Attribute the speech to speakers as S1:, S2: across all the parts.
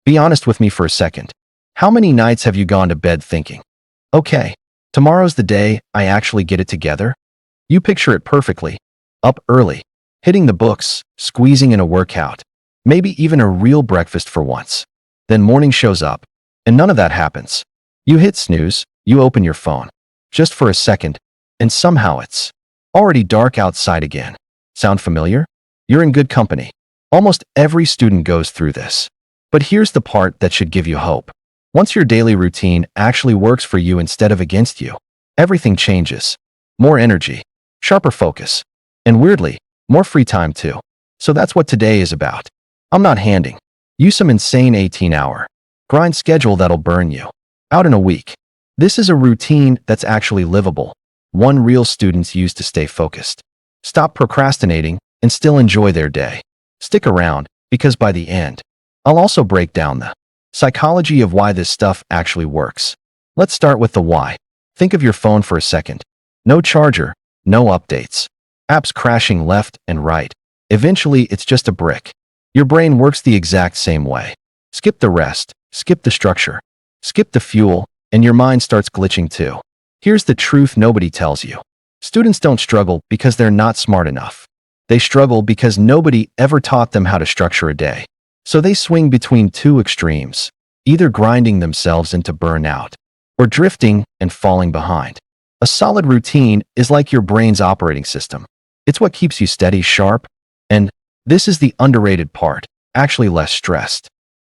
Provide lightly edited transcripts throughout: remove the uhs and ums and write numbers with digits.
S1: Be honest with me for a second. How many nights have you gone to bed thinking, okay, tomorrow's the day I actually get it together? You picture it perfectly. Up early, hitting the books, squeezing in a workout, maybe even a real breakfast for once. Then morning shows up, and none of that happens. You hit snooze, you open your phone, just for a second, and somehow it's already dark outside again. Sound familiar? You're in good company. Almost every student goes through this. But here's the part that should give you hope. Once your daily routine actually works for you instead of against you, everything changes. More energy, sharper focus, and weirdly, more free time too. So that's what today is about. I'm not handing you some insane 18-hour grind schedule that'll burn you out in a week. This is a routine that's actually livable, one real students use to stay focused, stop procrastinating, and still enjoy their day. Stick around, because by the end, I'll also break down the psychology of why this stuff actually works. Let's start with the why. Think of your phone for a second. No charger, no updates, apps crashing left and right. Eventually, it's just a brick. Your brain works the exact same way. Skip the rest, skip the structure, skip the fuel, and your mind starts glitching too. Here's the truth nobody tells you. Students don't struggle because they're not smart enough. They struggle because nobody ever taught them how to structure a day. So they swing between two extremes, either grinding themselves into burnout or drifting and falling behind. A solid routine is like your brain's operating system. It's what keeps you steady, sharp, and this is the underrated part, actually less stressed.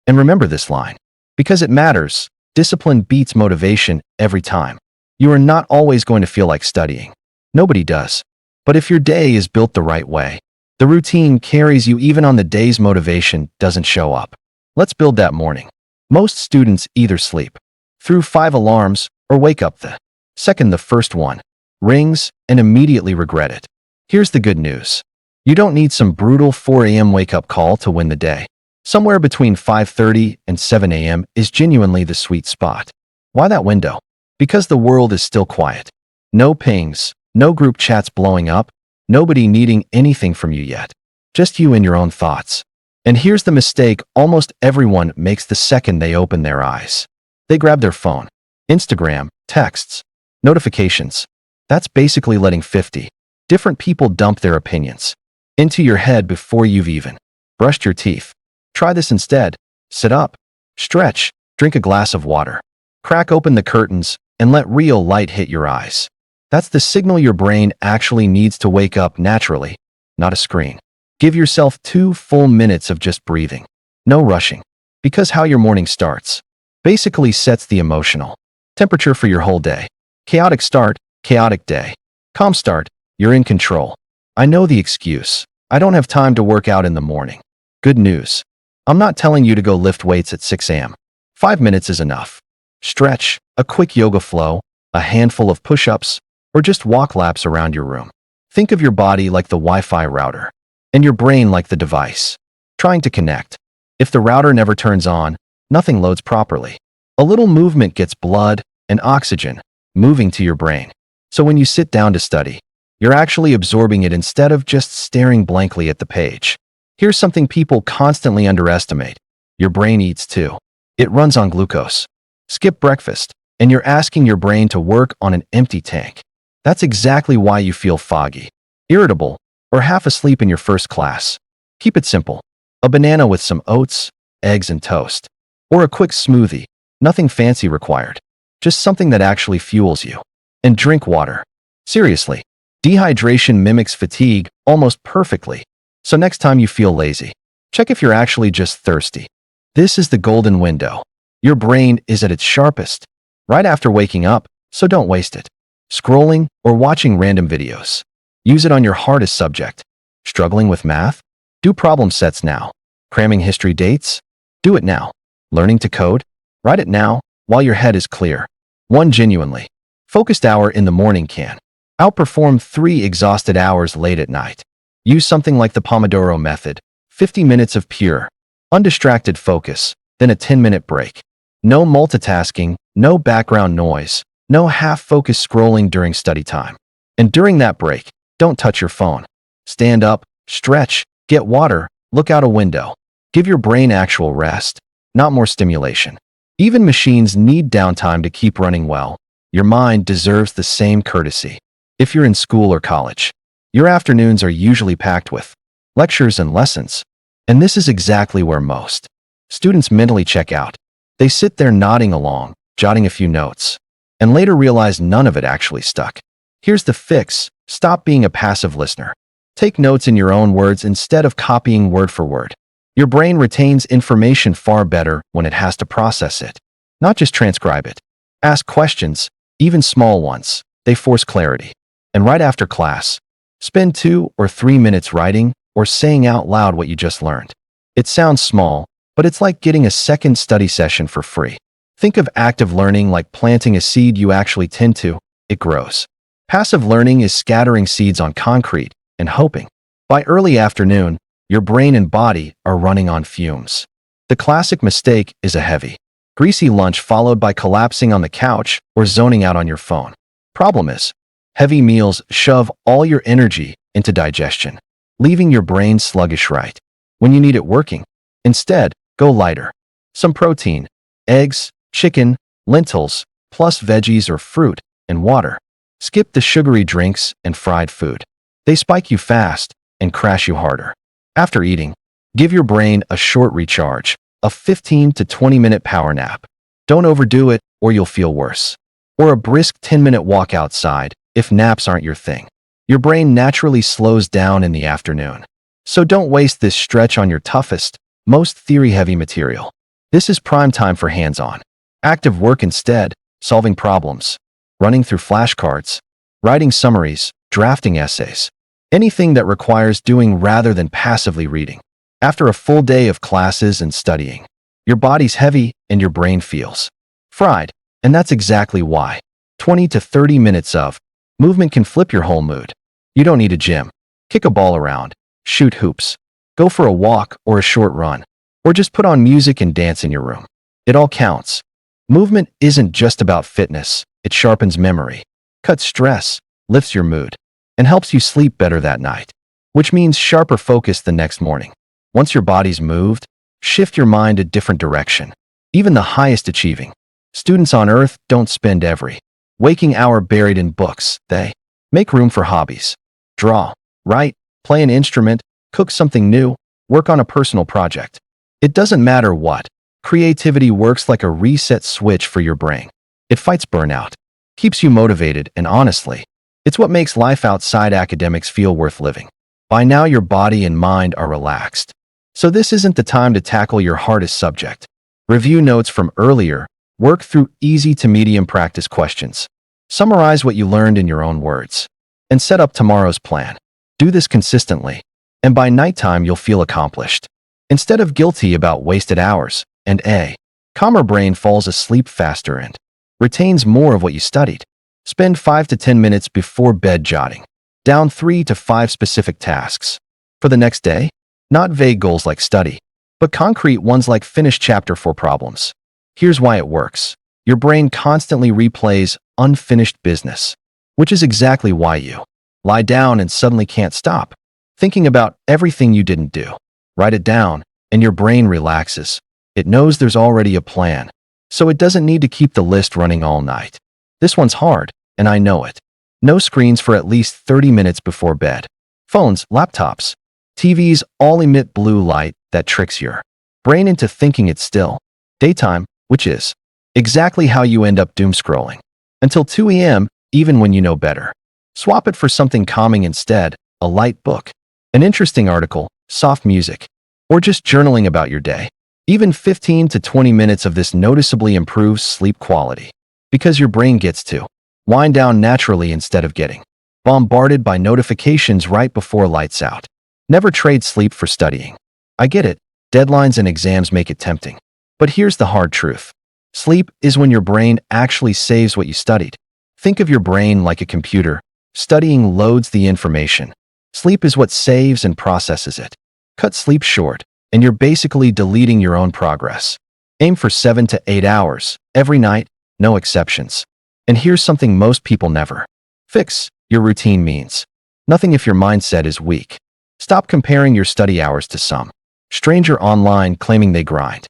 S1: And remember this line, because it matters, discipline beats motivation every time. You are not always going to feel like studying. Nobody does. But if your day is built the right way, the routine carries you even on the days motivation doesn't show up. Let's build that morning. Most students either sleep through 5 alarms or wake up the second the first one rings and immediately regret it. Here's the good news. You don't need some brutal 4 a.m. wake-up call to win the day. Somewhere between 5:30 and 7 a.m. is genuinely the sweet spot. Why that window? Because the world is still quiet. No pings, no group chats blowing up, nobody needing anything from you yet. Just you and your own thoughts. And here's the mistake almost everyone makes the second they open their eyes. They grab their phone. Instagram, texts, notifications. That's basically letting 50 different people dump their opinions into your head before you've even brushed your teeth. Try this instead. Sit up, stretch, drink a glass of water, crack open the curtains, and let real light hit your eyes. That's the signal your brain actually needs to wake up naturally, not a screen. Give yourself 2 full minutes of just breathing. No rushing. Because how your morning starts basically sets the emotional temperature for your whole day. Chaotic start, chaotic day. Calm start, you're in control. I know the excuse. I don't have time to work out in the morning. Good news. I'm not telling you to go lift weights at 6 a.m. 5 minutes is enough. Stretch, a quick yoga flow, a handful of push-ups, or just walk laps around your room. Think of your body like the Wi-Fi router, and your brain like the device trying to connect. If the router never turns on, nothing loads properly. A little movement gets blood and oxygen moving to your brain. So when you sit down to study, you're actually absorbing it instead of just staring blankly at the page. Here's something people constantly underestimate. Your brain eats too. It runs on glucose. Skip breakfast, and you're asking your brain to work on an empty tank. That's exactly why you feel foggy, irritable, or half asleep in your first class. Keep it simple. A banana with some oats, eggs, and toast. Or a quick smoothie. Nothing fancy required. Just something that actually fuels you. And drink water. Seriously, dehydration mimics fatigue almost perfectly. So next time you feel lazy, check if you're actually just thirsty. This is the golden window. Your brain is at its sharpest right after waking up, so don't waste it scrolling or watching random videos. Use it on your hardest subject. Struggling with math? Do problem sets now. Cramming history dates? Do it now. Learning to code? Write it now while your head is clear. One genuinely focused hour in the morning can outperform 3 exhausted hours late at night. Use something like the Pomodoro method. 50 minutes of pure, undistracted focus, then a 10-minute break. No multitasking, no background noise, no half-focused scrolling during study time. And during that break, don't touch your phone. Stand up, stretch, get water, look out a window. Give your brain actual rest, not more stimulation. Even machines need downtime to keep running well. Your mind deserves the same courtesy. If you're in school or college, your afternoons are usually packed with lectures and lessons. And this is exactly where most students mentally check out. They sit there nodding along, jotting a few notes, and later realize none of it actually stuck. Here's the fix. Stop being a passive listener. Take notes in your own words instead of copying word for word. Your brain retains information far better when it has to process it, not just transcribe it. Ask questions, even small ones. They force clarity. And right after class, spend 2 or 3 minutes writing or saying out loud what you just learned. It sounds small, but it's like getting a second study session for free. Think of active learning like planting a seed you actually tend to. It grows. Passive learning is scattering seeds on concrete and hoping. By early afternoon, your brain and body are running on fumes. The classic mistake is a heavy, greasy lunch followed by collapsing on the couch or zoning out on your phone. Problem is, heavy meals shove all your energy into digestion, leaving your brain sluggish right when you need it working. Instead, go lighter. Some protein, eggs, chicken, lentils, plus veggies or fruit, and water. Skip the sugary drinks and fried food. They spike you fast and crash you harder. After eating, give your brain a short recharge, a 15 to 20-minute power nap. Don't overdo it or you'll feel worse. Or a brisk 10-minute walk outside if naps aren't your thing. Your brain naturally slows down in the afternoon. So don't waste this stretch on your toughest, most theory-heavy material. This is prime time for hands-on, active work instead, solving problems, running through flashcards, writing summaries, drafting essays. Anything that requires doing rather than passively reading. After a full day of classes and studying, your body's heavy and your brain feels fried. And that's exactly why 20 to 30 minutes of movement can flip your whole mood. You don't need a gym. Kick a ball around, shoot hoops, go for a walk or a short run, or just put on music and dance in your room. It all counts. Movement isn't just about fitness. It sharpens memory, cuts stress, lifts your mood, and helps you sleep better that night, which means sharper focus the next morning. Once your body's moved, shift your mind a different direction. Even the highest achieving students on earth don't spend every waking hour buried in books. They make room for hobbies. Draw, write, play an instrument, cook something new, work on a personal project. It doesn't matter what. Creativity works like a reset switch for your brain. It fights burnout, keeps you motivated, and honestly, it's what makes life outside academics feel worth living. By now, your body and mind are relaxed. So this isn't the time to tackle your hardest subject. Review notes from earlier, work through easy to medium practice questions. Summarize what you learned in your own words, and set up tomorrow's plan. Do this consistently, and by nighttime you'll feel accomplished. Instead of guilty about wasted hours, and a calmer brain falls asleep faster and retains more of what you studied. Spend 5 to 10 minutes before bed jotting down 3 to 5 specific tasks for the next day. Not vague goals like study, but concrete ones like finish chapter 4 problems. Here's why it works. Your brain constantly replays unfinished business, which is exactly why you lie down and suddenly can't stop thinking about everything you didn't do. Write it down, and your brain relaxes. It knows there's already a plan, so it doesn't need to keep the list running all night. This one's hard, and I know it. No screens for at least 30 minutes before bed. Phones, laptops, TVs all emit blue light that tricks your brain into thinking it's still daytime, which is exactly how you end up doom scrolling until 2 a.m., even when you know better. Swap it for something calming instead, a light book, an interesting article, soft music, or just journaling about your day. Even 15 to 20 minutes of this noticeably improves sleep quality because your brain gets to wind down naturally instead of getting bombarded by notifications right before lights out. Never trade sleep for studying. I get it, deadlines and exams make it tempting. But here's the hard truth. Sleep is when your brain actually saves what you studied. Think of your brain like a computer. Studying loads the information. Sleep is what saves and processes it. Cut sleep short, and you're basically deleting your own progress. Aim for 7 to 8 hours every night, no exceptions. And here's something most people never fix. Your routine means nothing if your mindset is weak. Stop comparing your study hours to some stranger online claiming they grind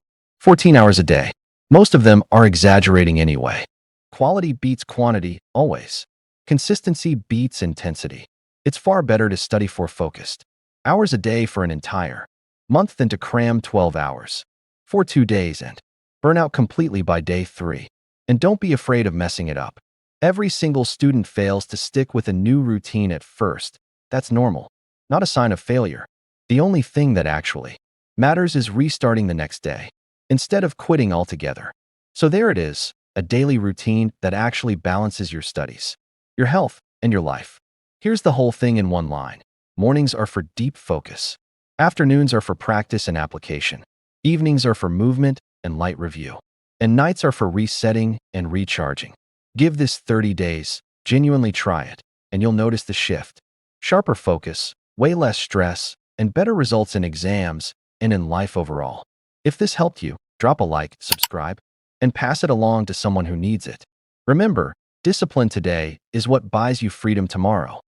S1: 14 hours a day. Most of them are exaggerating anyway. Quality beats quantity, always. Consistency beats intensity. It's far better to study for focused hours a day for an entire month than to cram 12 hours for 2 days and burn out completely by day 3. And don't be afraid of messing it up. Every single student fails to stick with a new routine at first. That's normal, not a sign of failure. The only thing that actually matters is restarting the next day instead of quitting altogether. So there it is, a daily routine that actually balances your studies, your health, and your life. Here's the whole thing in one line. Mornings are for deep focus. Afternoons are for practice and application. Evenings are for movement and light review. And nights are for resetting and recharging. Give this 30 days, genuinely try it, and you'll notice the shift. Sharper focus, way less stress, and better results in exams and in life overall. If this helped you, drop a like, subscribe, and pass it along to someone who needs it. Remember, discipline today is what buys you freedom tomorrow.